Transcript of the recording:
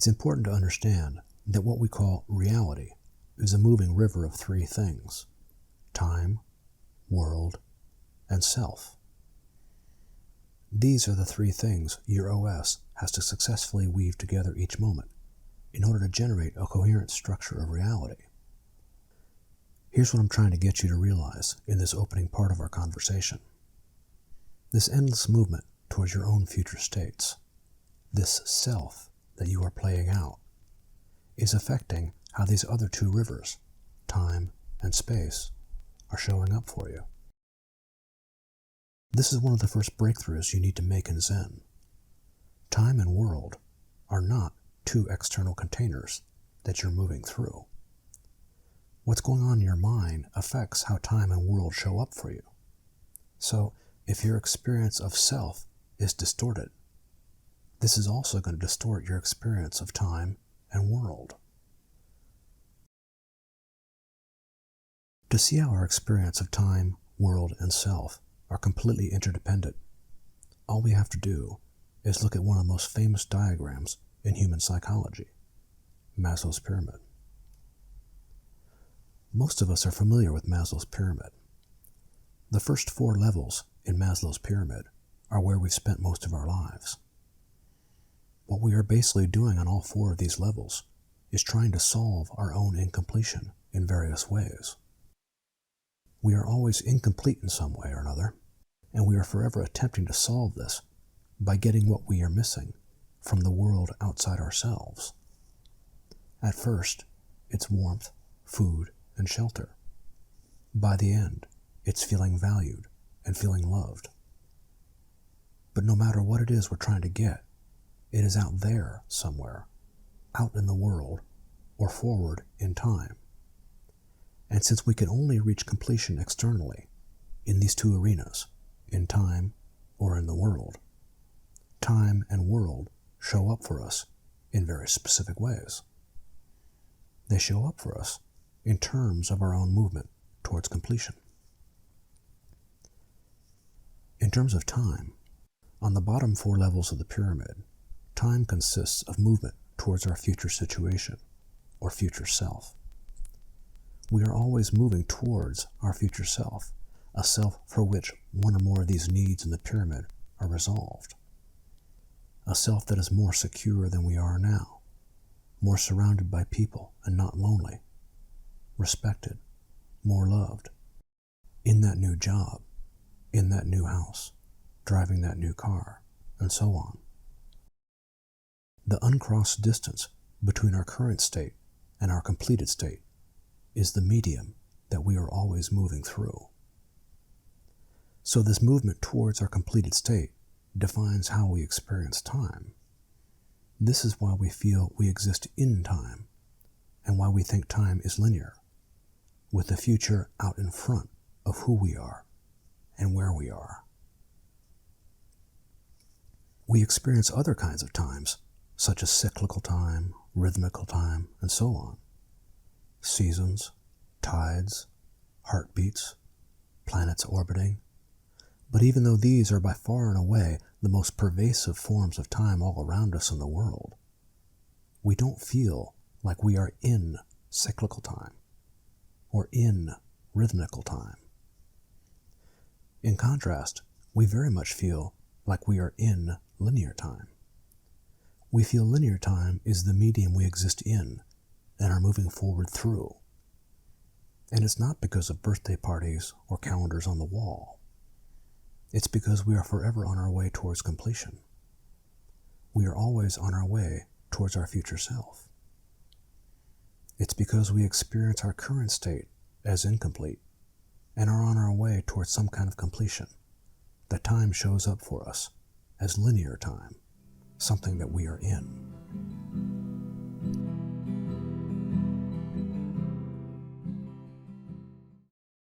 It's important to understand that what we call reality is a moving river of three things: time, world, and self. These are the three things your OS has to successfully weave together each moment in order to generate a coherent structure of reality. Here's what I'm trying to get you to realize in this opening part of our conversation. This endless movement towards your own future states, this self that you are playing out, is affecting how these other two rivers, time and space, are showing up for you. This is one of the first breakthroughs you need to make in Zen. Time and world are not two external containers that you're moving through. What's going on in your mind affects how time and world show up for you. So, if your experience of self is distorted, this is also going to distort your experience of time and world. To see how our experience of time, world, and self are completely interdependent, all we have to do is look at one of the most famous diagrams in human psychology, Maslow's pyramid. Most of us are familiar with Maslow's pyramid. The first 4 levels in Maslow's pyramid are where we've spent most of our lives. What we are basically doing on all 4 of these levels is trying to solve our own incompletion in various ways. We are always incomplete in some way or another, and we are forever attempting to solve this by getting what we are missing from the world outside ourselves. At first, it's warmth, food, and shelter. By the end, it's feeling valued and feeling loved. But no matter what it is we're trying to get, it is out there somewhere, out in the world, or forward in time. And since we can only reach completion externally, in these 2 arenas, in time or in the world, time and world show up for us in very specific ways. They show up for us in terms of our own movement towards completion. In terms of time, on the bottom 4 levels of the pyramid, time consists of movement towards our future situation, or future self. We are always moving towards our future self, a self for which one or more of these needs in the pyramid are resolved. A self that is more secure than we are now, more surrounded by people and not lonely, respected, more loved, in that new job, in that new house, driving that new car, and so on. The uncrossed distance between our current state and our completed state is the medium that we are always moving through. So this movement towards our completed state defines how we experience time. This is why we feel we exist in time, and why we think time is linear, with the future out in front of who we are and where we are. We experience other kinds of times, such as cyclical time, rhythmical time, and so on. Seasons, tides, heartbeats, planets orbiting. But even though these are by far and away the most pervasive forms of time all around us in the world, we don't feel like we are in cyclical time or in rhythmical time. In contrast, we very much feel like we are in linear time. We feel linear time is the medium we exist in and are moving forward through. And it's not because of birthday parties or calendars on the wall. It's because we are forever on our way towards completion. We are always on our way towards our future self. It's because we experience our current state as incomplete and are on our way towards some kind of completion that time shows up for us as linear time, something that we are in.